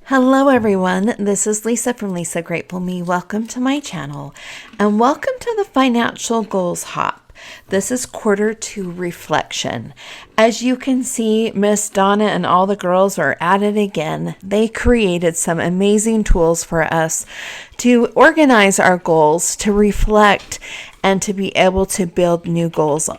Hello everyone, this is Lisa from Lisa Grateful Me. Welcome to my channel and welcome to the Financial Goals Hop. This is quarter two reflection. As you can see, Miss Donna and all the girls are at it again. They created some amazing tools for us to organize our goals, to reflect, and to be able to build new goals.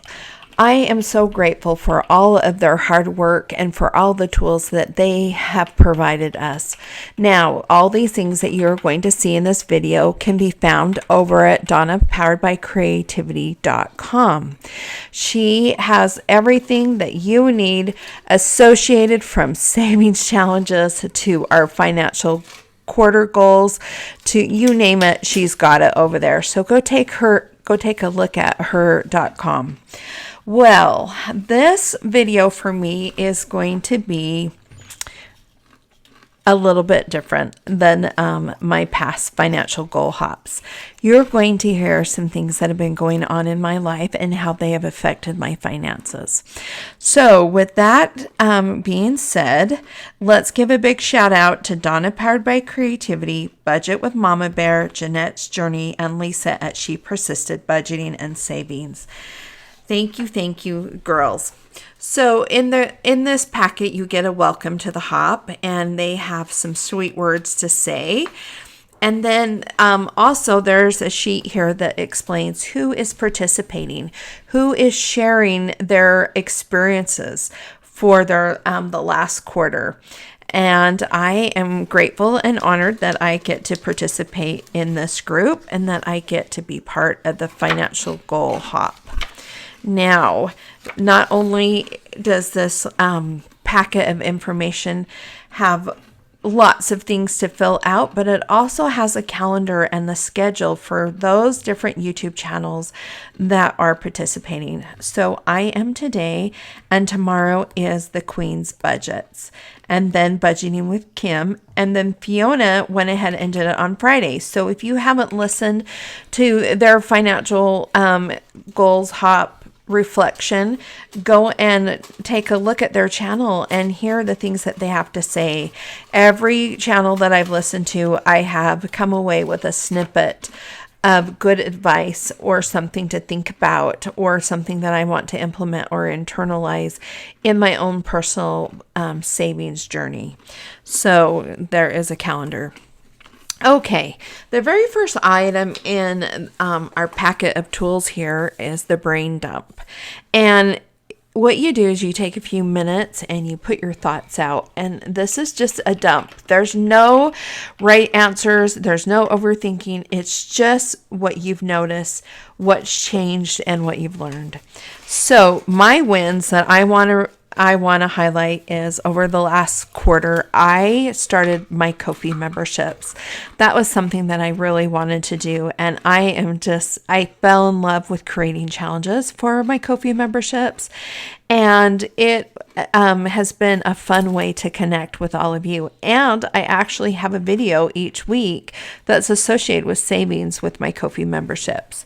I am so grateful for all of their hard work and for all the tools that they have provided us. Now, all these things that you're going to see in this video can be found over at DonnaPoweredbyCreativity.com. She has everything that you need associated from savings challenges to our financial quarter goals to you name it, she's got it over there. So go take a look at her.com. Well, this video for me is going to be a little bit different than my past financial goal hops. You're going to hear some things that have been going on in my life and how they have affected my finances. So with that being said, let's give a big shout out to Donna Powered by Creativity, Budget with Mama Bear, Jeanette's Journey, and Lisa at She Persisted Budgeting and Savings. Thank you, girls. So in this packet, you get a welcome to the hop, and they have some sweet words to say. And then also there's a sheet here that explains who is participating, who is sharing their experiences for their the last quarter. And I am grateful and honored that I get to participate in this group and that I get to be part of the financial goal hop. Now, not only does this packet of information have lots of things to fill out, but it also has a calendar and the schedule for those different YouTube channels that are participating. So I am today, and tomorrow is the Queen's Budgets, and then Budgeting with Kim, and then Fiona went ahead and did it on Friday. So if you haven't listened to their financial goals hop reflection, go and take a look at their channel and hear the things that they have to say. Every channel that I've listened to, I have come away with a snippet of good advice or something to think about or something that I want to implement or internalize in my own personal savings journey. So there is a calendar. Okay, the very first item in our packet of tools here is the brain dump. And what you do is you take a few minutes and you put your thoughts out. And this is just a dump. There's no right answers. There's no overthinking. It's just what you've noticed, what's changed, and what you've learned. So my wins that I want to highlight is over the last quarter, I started my Ko-fi memberships. That was something that I really wanted to do. And I fell in love with creating challenges for my Ko-fi memberships. And it has been a fun way to connect with all of you. And I actually have a video each week that's associated with savings with my Ko-fi memberships.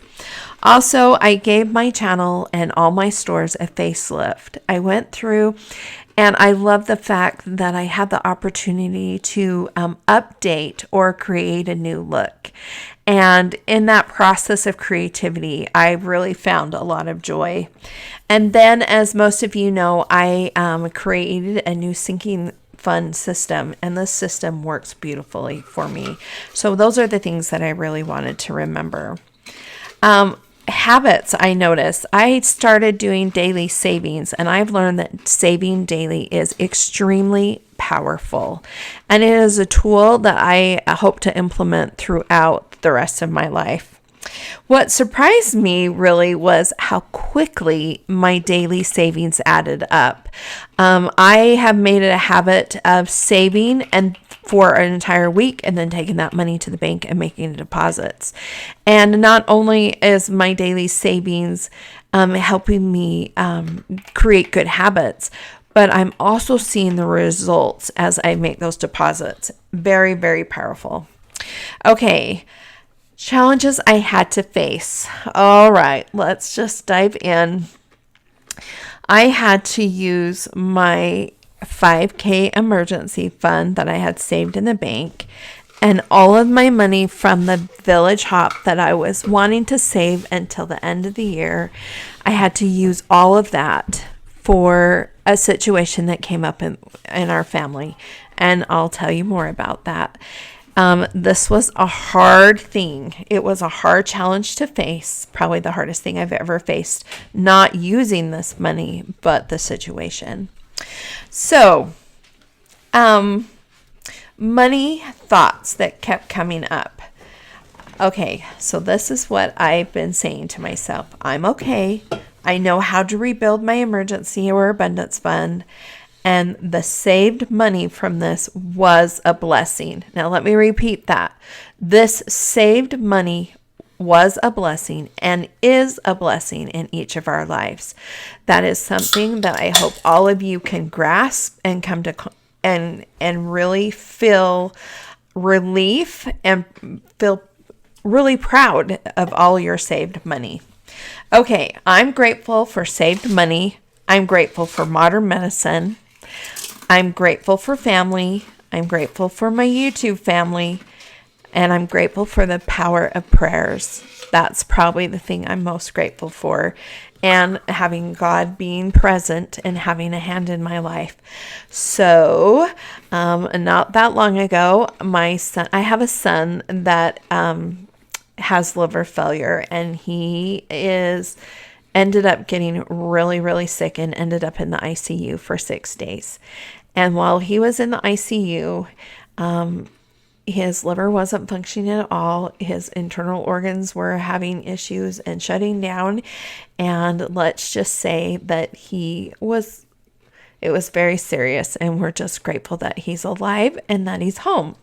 Also, I gave my channel and all my stores a facelift. I went through and I love the fact that I had the opportunity to update or create a new look. And in that process of creativity, I really found a lot of joy. And then, as most of you know, I created a new sinking fund system, and this system works beautifully for me. So those are the things that I really wanted to remember. Habits, I noticed. I started doing daily savings, and I've learned that saving daily is extremely powerful. And it is a tool that I hope to implement throughout the rest of my life. What surprised me really was how quickly my daily savings added up. I have made it a habit of saving and for an entire week and then taking that money to the bank and making deposits. And not only is my daily savings helping me create good habits, but I'm also seeing the results as I make those deposits. Very, very powerful. Okay. Challenges I had to face. All right, let's just dive in. I had to use my 5K emergency fund that I had saved in the bank, and all of my money from the village hop that I was wanting to save until the end of the year. I had to use all of that for a situation that came up in our family, and I'll tell you more about that. This was a hard thing. It was a hard challenge to face, probably the hardest thing I've ever faced, not using this money, but the situation. So, money thoughts that kept coming up. Okay, so this is what I've been saying to myself. I'm okay. I know how to rebuild my emergency or abundance fund. And the saved money from this was a blessing. Now, let me repeat that. This saved money was a blessing and is a blessing in each of our lives. That is something that I hope all of you can grasp and come to and really feel relief and feel really proud of all your saved money. Okay, I'm grateful for saved money. I'm grateful for modern medicine. I'm grateful for family. I'm grateful for my YouTube family. And I'm grateful for the power of prayers. That's probably the thing I'm most grateful for. And having God being present and having a hand in my life. So, not that long ago, my son, I have a son that has liver failure, and he ended up getting really, really sick and ended up in the ICU for 6 days. And while he was in the ICU, his liver wasn't functioning at all. His internal organs were having issues and shutting down. And let's just say that it was very serious. And we're just grateful that he's alive and that he's home.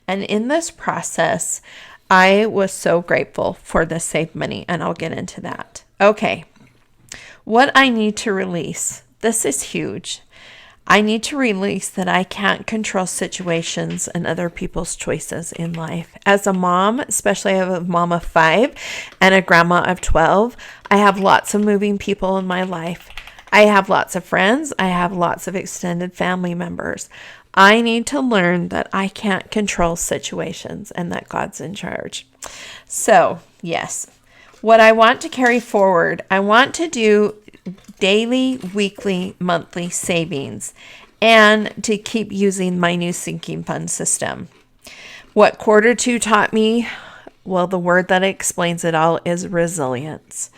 And in this process, I was so grateful for the saved money. And I'll get into that. Okay. What I need to release. This is huge. I need to release that I can't control situations and other people's choices in life. As a mom, especially I have a mom of 5 and a grandma of 12, I have lots of moving people in my life. I have lots of friends. I have lots of extended family members. I need to learn that I can't control situations and that God's in charge. So, yes, what I want to carry forward, I want to do daily, weekly, monthly savings, and to keep using my new sinking fund system. What quarter 2 taught me? Well, the word that explains it all is resilience.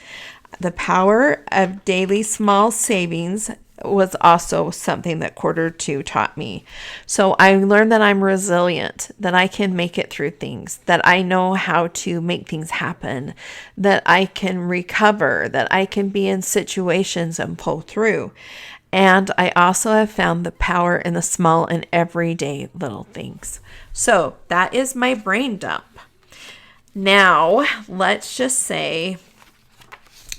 The power of daily small savings was also something that quarter 2 taught me. So I learned that I'm resilient, that I can make it through things, that I know how to make things happen, that I can recover, that I can be in situations and pull through. And I also have found the power in the small and everyday little things. So that is my brain dump. Now, let's just say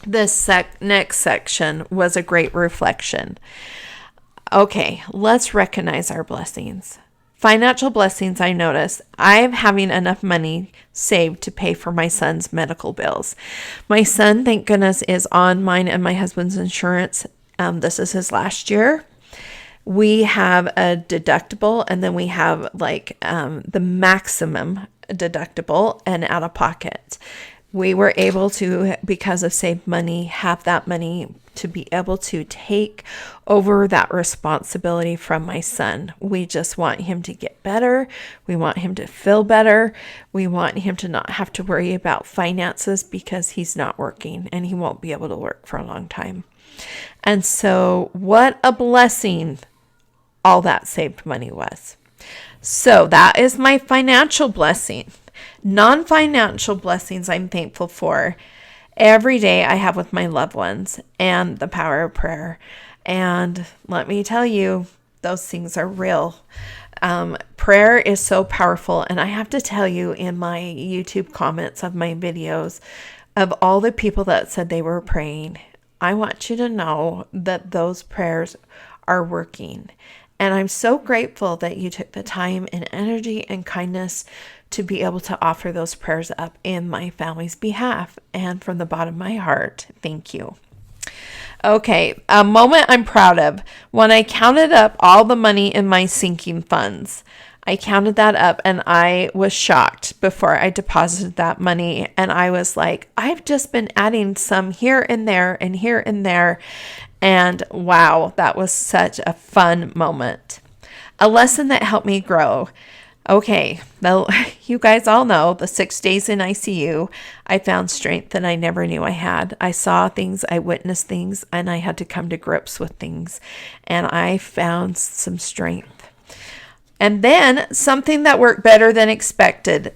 this next section was a great reflection. Okay, let's recognize our blessings. Financial blessings, I notice. I'm having enough money saved to pay for my son's medical bills. My son, thank goodness, is on mine and my husband's insurance. This is his last year. We have a deductible, and then we have the maximum deductible and out of pocket. We were able to, because of saved money, have that money to be able to take over that responsibility from my son. We just want him to get better. We want him to feel better. We want him to not have to worry about finances because he's not working and he won't be able to work for a long time. And so what a blessing all that saved money was. So that is my financial blessing. Non-financial blessings I'm thankful for every day I have with my loved ones and the power of prayer. And let me tell you, those things are real. Prayer is so powerful. And I have to tell you, in my YouTube comments of my videos, of all the people that said they were praying, I want you to know that those prayers are working. And I'm so grateful that you took the time and energy and kindness to be able to offer those prayers up in my family's behalf. And from the bottom of my heart, thank you. Okay, a moment I'm proud of. When I counted up all the money in my sinking funds, I counted that up and I was shocked before I deposited that money. And I was like, I've just been adding some here and there and here and there. And wow, that was such a fun moment. A lesson that helped me grow. Okay, well, you guys all know the 6 days in ICU, I found strength that I never knew I had. I saw things, I witnessed things, and I had to come to grips with things. And I found some strength. And then something that worked better than expected.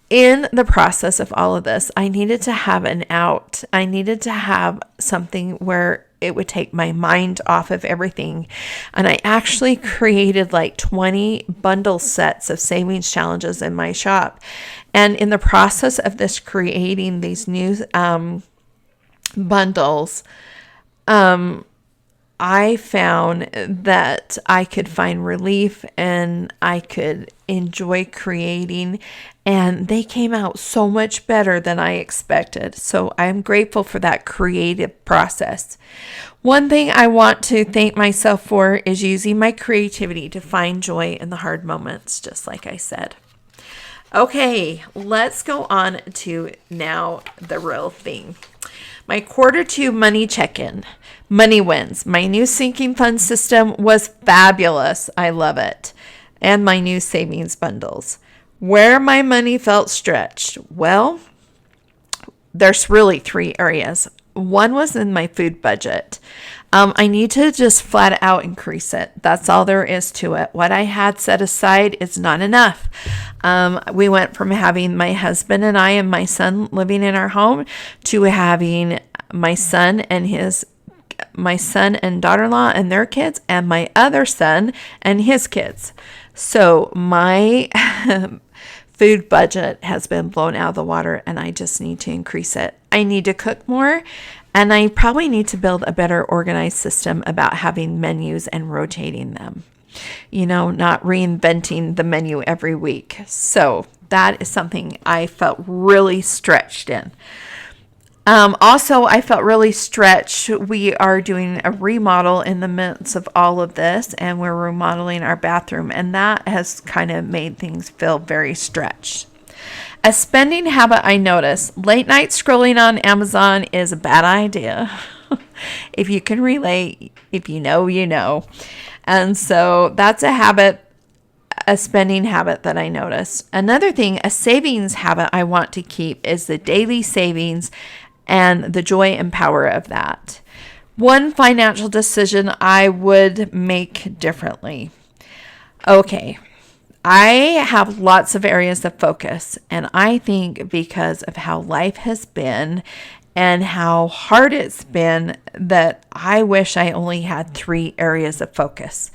In the process of all of this, I needed to have an out. I needed to have something where it would take my mind off of everything. And I actually created like 20 bundle sets of savings challenges in my shop. And in the process of this, creating these new bundles, I found that I could find relief and I could enjoy creating, and they came out so much better than I expected. So I'm grateful for that creative process. One thing I want to thank myself for is using my creativity to find joy in the hard moments, just like I said. Okay, let's go on to now the real thing. My Q2 money check-in. Money wins. My new sinking fund system was fabulous. I love it. And my new savings bundles. Where my money felt stretched. Well, there's really 3 areas. One was in my food budget. I need to just flat out increase it. That's all there is to it. What I had set aside is not enough. We went from having my husband and I and my son living in our home to having my son and daughter-in-law and their kids, and my other son and his kids. So my food budget has been blown out of the water, and I just need to increase it. I need to cook more, and I probably need to build a better organized system about having menus and rotating them. Not reinventing the menu every week. So that is something I felt really stretched in. Also, I felt really stretched. We are doing a remodel in the midst of all of this, and we're remodeling our bathroom, and that has kind of made things feel very stretched. A spending habit I noticed: late night scrolling on Amazon is a bad idea. If you can relate, if you know, you know. And so that's a spending habit that I noticed. Another thing, a savings habit I want to keep is the daily savings and the joy and power of that. One financial decision I would make differently. Okay, I have lots of areas of focus, and I think because of how life has been and how hard it's been, that I wish I only had 3 areas of focus.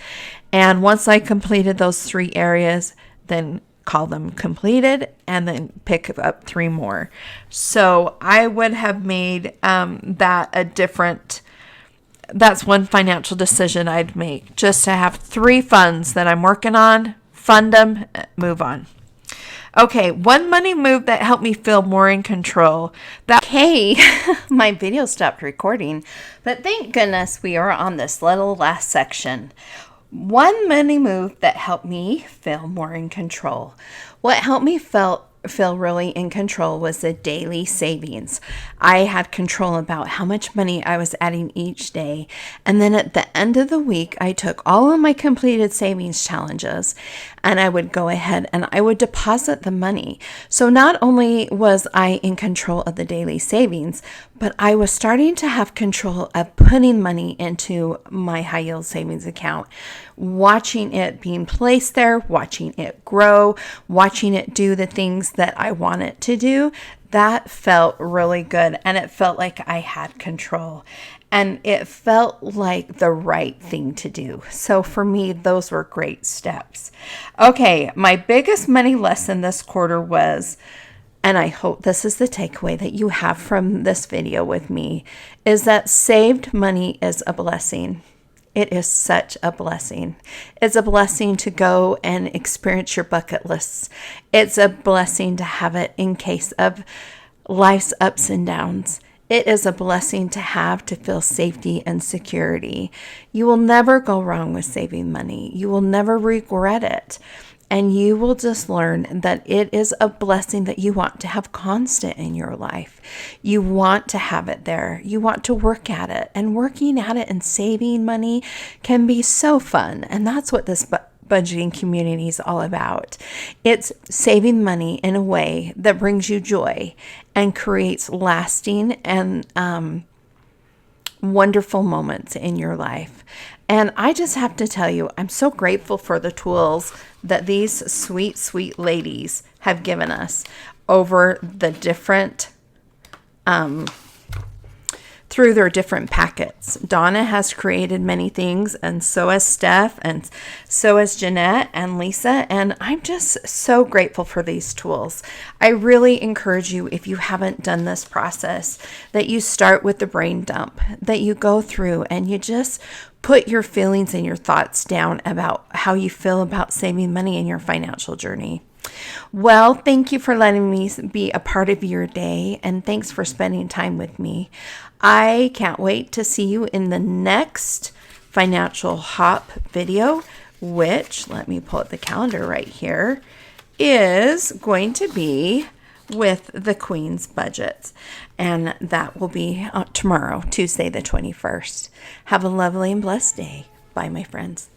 And once I completed those 3 areas, then call them completed, and then pick up 3 more. So I would have made that a different, that's one financial decision I'd make, just to have 3 funds that I'm working on, fund them, move on. Okay, one money move that helped me feel more in control. Okay, my video stopped recording, but thank goodness we are on this little last section. One money move that helped me feel more in control. What helped me feel really in control was the daily savings. I had control about how much money I was adding each day. And then at the end of the week, I took all of my completed savings challenges and I would go ahead and I would deposit the money. So not only was I in control of the daily savings, but I was starting to have control of putting money into my high yield savings account, watching it being placed there, watching it grow, watching it do the things that I want it to do. That felt really good, and it felt like I had control, and it felt like the right thing to do. So for me, those were great steps. Okay, my biggest money lesson this quarter was, and I hope this is the takeaway that you have from this video with me, is that saved money is a blessing. It is such a blessing. It's a blessing to go and experience your bucket lists. It's a blessing to have it in case of life's ups and downs. It is a blessing to have to feel safety and security. You will never go wrong with saving money. You will never regret it. And you will just learn that it is a blessing that you want to have constant in your life. You want to have it there. You want to work at it. And working at it and saving money can be so fun. And that's what this budgeting community is all about. It's saving money in a way that brings you joy and creates lasting and wonderful moments in your life. And I just have to tell you, I'm so grateful for the tools that these sweet, sweet ladies have given us over the different through their different packets. Donna has created many things, and so has Steph, and so has Jeanette and Lisa, and I'm just so grateful for these tools. I really encourage you, if you haven't done this process, that you start with the brain dump, that you go through and you just put your feelings and your thoughts down about how you feel about saving money in your financial journey. Well, thank you for letting me be a part of your day, and thanks for spending time with me. I can't wait to see you in the next Financial Hop video, which, let me pull up the calendar right here, is going to be with the Queen's budgets. And that will be tomorrow, Tuesday the 21st. Have a lovely and blessed day. Bye, my friends.